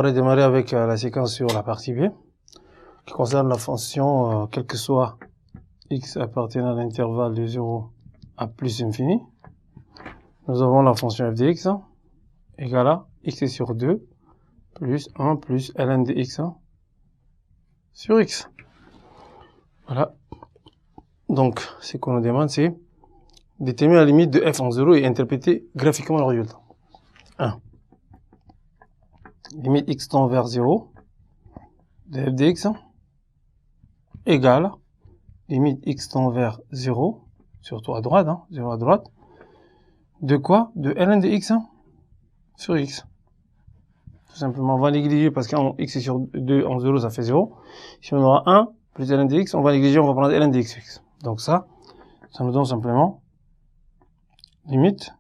redémarrer avec la séquence sur la partie B, qui concerne la fonction, quel que soit x appartenant à l'intervalle de 0 à plus infini. Nous avons la fonction f de x égale à x sur 2 plus 1 plus ln de x sur x. Voilà. Donc, ce qu'on nous demande, c'est déterminer la limite de f en 0 et interpréter graphiquement le résultat. 1. Limite x tend vers 0 de f de x égale limite x tend vers 0, surtout à droite, 0 à droite, de quoi? De ln de x sur x. Tout simplement, on va négliger parce qu'en x est sur 2, en 0, ça fait 0. Si on aura 1 plus ln de x, on va négliger, on va prendre ln de x sur x. Donc ça nous donne simplement limite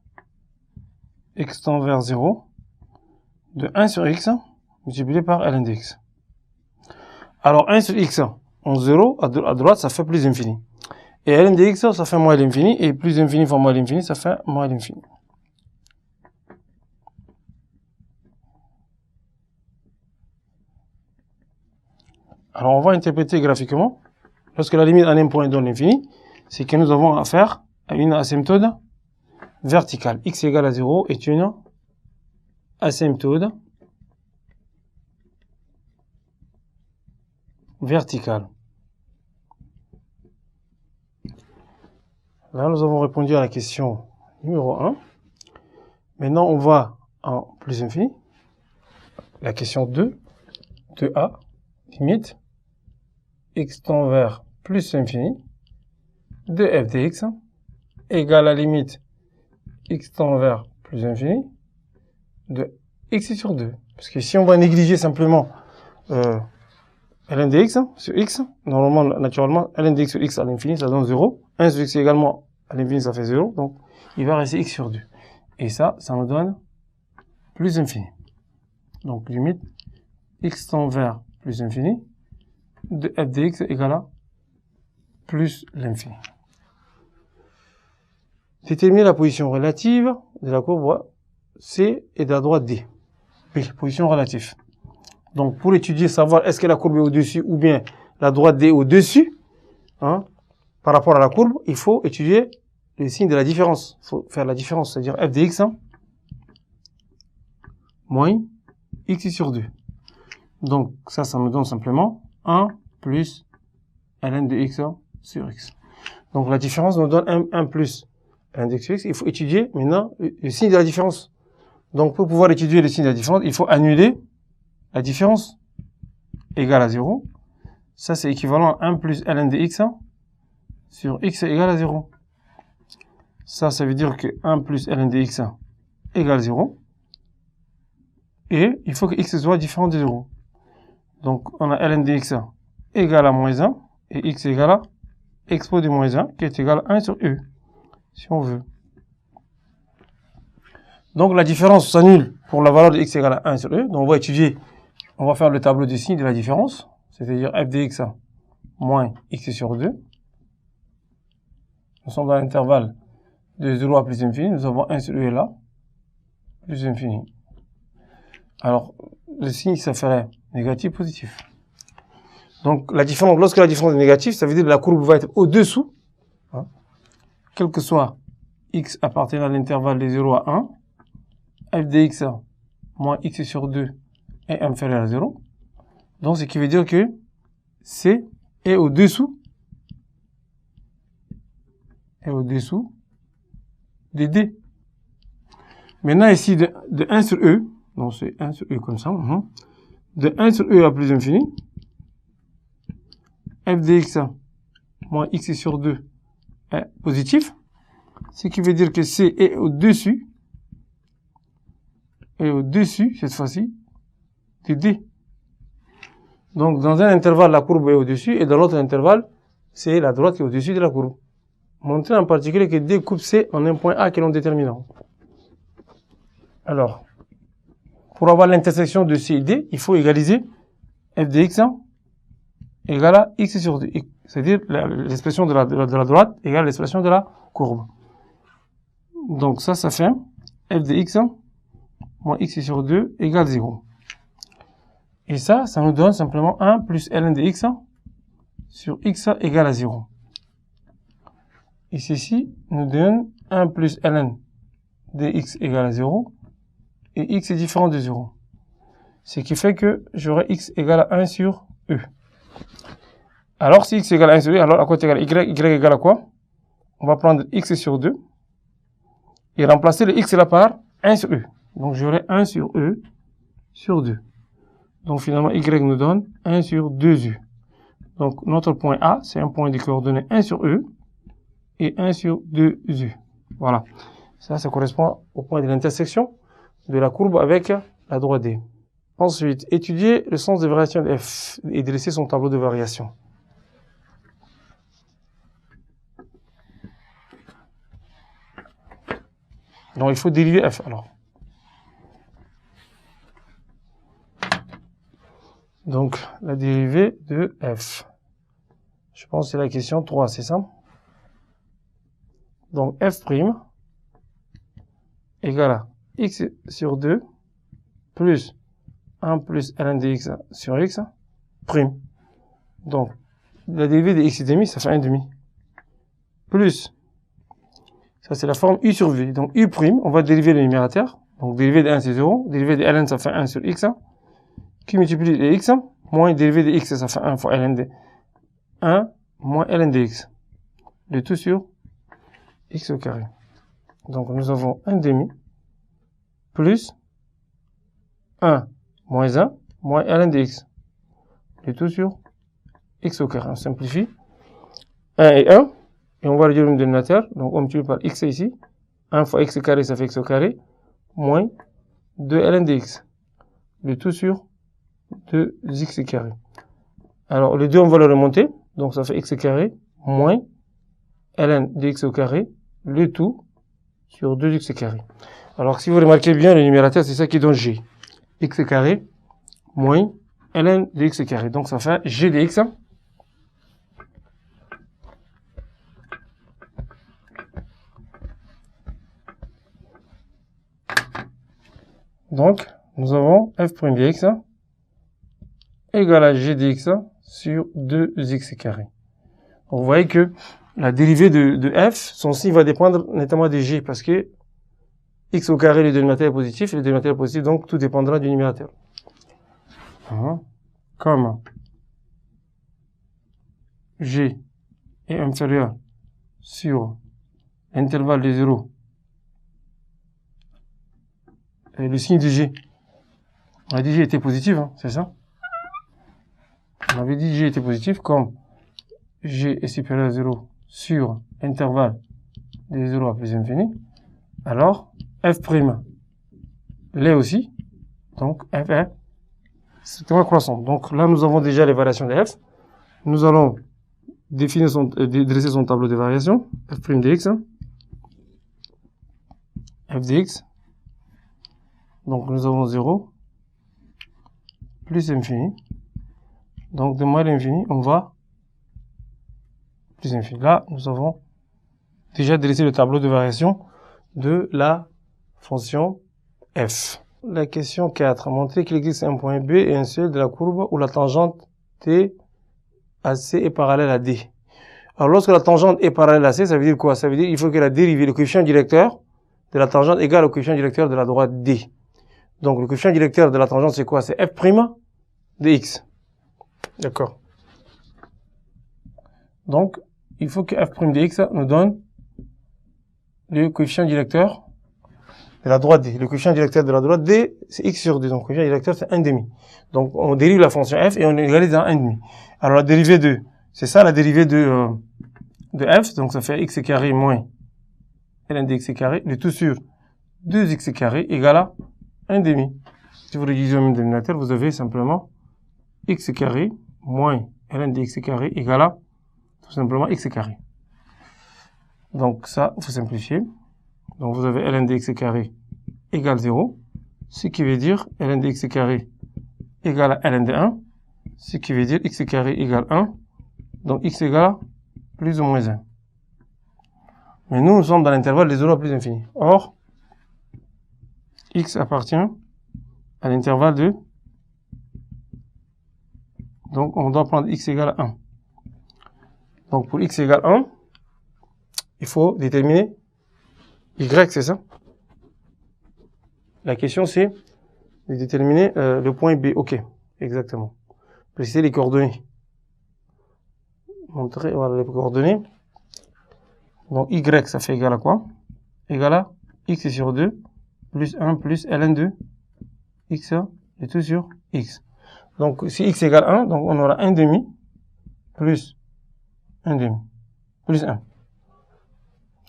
x tend vers 0 de 1 sur x multiplié par ln de x. Alors 1 sur x en 0, à droite, ça fait plus infini. Et ln de x, ça fait moins l'infini, et plus infini fois moins l'infini, ça fait moins l'infini. Alors on va interpréter graphiquement. Lorsque la limite en un point donne l'infini, c'est que nous avons affaire à une asymptote verticale. X égale à 0 est une asymptote verticale. Là, nous avons répondu à la question numéro 1. Maintenant, on va en plus infini. La question 2, 2a, limite x tend vers plus infini de f de x égale à la limite x tend vers plus infini de x sur 2. Parce que si on va négliger simplement ln de x sur x, normalement, naturellement, ln de x sur x à l'infini, ça donne 0. 1 sur x également à l'infini, ça fait 0. Donc, il va rester x sur 2. Et ça nous donne plus infini. Donc, limite x tend vers plus infini de f de x égale à plus l'infini. Déterminer la position relative de la courbe C et de la droite D. B, position relative. Donc, pour étudier, savoir est-ce que la courbe est au-dessus ou bien la droite D est au-dessus, par rapport à la courbe, il faut étudier le signe de la différence. Il faut faire la différence, c'est-à-dire f de x moins x sur 2. Donc, ça me donne simplement 1 plus ln de x sur x. Donc, la différence nous donne 1 plus ln de x sur x. Il faut étudier maintenant le signe de la différence. Donc, pour pouvoir étudier le signe de la différence, il faut annuler la différence égale à 0. Ça, c'est équivalent à 1 plus ln de x sur x égale à 0. Ça veut dire que 1 plus ln de x égale 0. Et il faut que x soit différent de 0. Donc, on a ln de x égale à moins 1 et x égale à expo de moins 1 qui est égal à 1 sur e, si on veut. Donc, la différence s'annule pour la valeur de x égale à 1 sur e. Donc, on va étudier, on va faire le tableau des signes de la différence, c'est-à-dire f de x moins x sur 2. Nous sommes dans l'intervalle de 0 à plus infini, nous avons 1 sur e là, plus infini. Alors, le signe, ça ferait négatif, positif. Donc, la différence, lorsque la différence est négative, ça veut dire que la courbe va être au-dessous, quel que soit x appartenant à l'intervalle de 0 à 1, f de x moins x sur 2 est inférieur à 0. Donc, ce qui veut dire que C est au-dessous de D. Maintenant, ici, de 1 sur E, donc c'est 1 sur E comme ça, de 1 sur E à plus infini, f de x moins x sur 2 est positif, ce qui veut dire que C est au-dessus, cette fois-ci, de D. Donc, dans un intervalle, la courbe est au-dessus, et dans l'autre intervalle, c'est la droite qui est au-dessus de la courbe. Montrer en particulier que D coupe C en un point A qui est non déterminant. Alors, pour avoir l'intersection de C et D, il faut égaliser f de x égale à x sur 2. C'est-à-dire l'expression de la droite égale l'expression de la courbe. Donc ça fait f de x moins x sur 2 égale 0. Et ça nous donne simplement 1 plus ln de x sur x égale à 0. Et ceci nous donne 1 plus ln de x égale à 0. Et x est différent de 0. Ce qui fait que j'aurai x égale à 1 sur e. Alors, si x égale à 1 sur e, alors à quoi égale y égale à quoi? On va prendre x sur 2 et remplacer le x là par 1 sur e. Donc, j'aurai 1 sur e sur 2. Donc, finalement, y nous donne 1 sur 2u. Donc, notre point A, c'est un point de coordonnées 1 sur e et 1 sur 2u. Voilà. Ça correspond au point de l'intersection de la courbe avec la droite D. Ensuite, étudier le sens des variations de f et dresser son tableau de variation. Donc, il faut dériver f, alors. Donc, la dérivée de f. Je pense que c'est la question 3, c'est ça? Donc, f' égale à x sur 2 plus 1 plus ln de x sur x prime. Donc, la dérivée de x et demi, ça fait 1 demi. Plus, ça c'est la forme u sur v. Donc, u prime, on va dériver le numérateur. Donc, dérivée de 1 c'est 0. Dérivée de ln, ça fait 1 sur x. Qui multiplie les x, moins dérivée de x, ça fait 1 fois ln de 1 moins ln de x. Le tout sur x au carré. Donc, nous avons 1 demi plus 1 moins 1 moins ln de x. Le tout sur x au carré. On simplifie. 1 et 1. Et on va réduire le dénominateur. Donc, on multiplie par x ici. 1 fois x au carré, ça fait x au carré. Moins 2 ln de x. Le tout sur 2x carré. Alors, les deux, on va le remonter. Donc, ça fait x carré moins ln de x au carré. Le tout sur 2x carré. Alors, si vous remarquez bien, le numérateur, c'est ça qui donne g. X carré moins ln de x carré. Donc, ça fait g de x. Donc, nous avons f' de x égale à g de x sur 2x carré. Donc, vous voyez que la dérivée de f, son signe va dépendre nettement de g, parce que x au carré, le dénominateur est positif, et le dénominateur est positif, donc tout dépendra du numérateur. Comme g est inférieur sur l'intervalle de 0, et le signe de g, on a dit g était positif, c'est ça? On avait dit g était positif, comme g est supérieur à 0 sur intervalle de 0 à plus infini, alors f' l'est aussi, donc f est strictement croissant. Donc là, nous avons déjà les variations de f. Nous allons définir dresser son tableau de variation, f' de x, f de x. Donc nous avons 0 plus infini. Donc de moins l'infini, on va plus infini. Là, nous avons déjà dressé le tableau de variation de la fonction f. La question 4. Montrer qu'il existe un point B et un seul de la courbe où la tangente T à C est parallèle à D. Alors, lorsque la tangente est parallèle à C, ça veut dire quoi? Ça veut dire qu'il faut que la dérivée, le coefficient directeur de la tangente égale au coefficient directeur de la droite D. Donc, le coefficient directeur de la tangente, c'est quoi? C'est f' de x. D'accord. Donc, il faut que f' de x nous donne le coefficient directeur de la droite D. Le coefficient directeur de la droite D, c'est x sur 2. Donc, le coefficient directeur, c'est 1 demi. Donc, on dérive la fonction f et on égalise dans 1 demi. Alors, la dérivée de, c'est ça la dérivée de f. Donc, ça fait x carré moins ln de x carré. Le tout sur 2x carré égale à 1 demi. Si vous réduisez au même dénominateur, vous avez simplement x carré moins ln de x carré égale à tout simplement x carré. Donc, ça, il faut simplifier. Donc, vous avez ln de x carré égale 0, ce qui veut dire ln de x carré égale à ln de 1, ce qui veut dire x carré égale 1, donc x égale plus ou moins 1. Mais nous sommes dans l'intervalle de 0 à plus infini. Or, x appartient à l'intervalle de Donc, on doit prendre x égale 1. Donc, pour x égale 1, il faut déterminer y, c'est ça? La question, c'est de déterminer le point B. OK, exactement. Préciser les coordonnées. Montrer, voilà, les coordonnées. Donc, y, ça fait égal à quoi? Égal à x sur 2, plus 1, plus ln de x, et tout sur x. Donc, si x égale 1, donc on aura 1 demi, plus 1 demi, plus 1.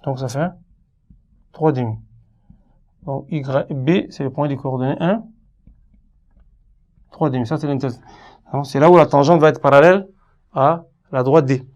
Donc, ça fait 3 demi. Donc, B, c'est le point des coordonnées 1, 3 demi. Ça, c'est l'intersection. C'est là où la tangente va être parallèle à la droite D.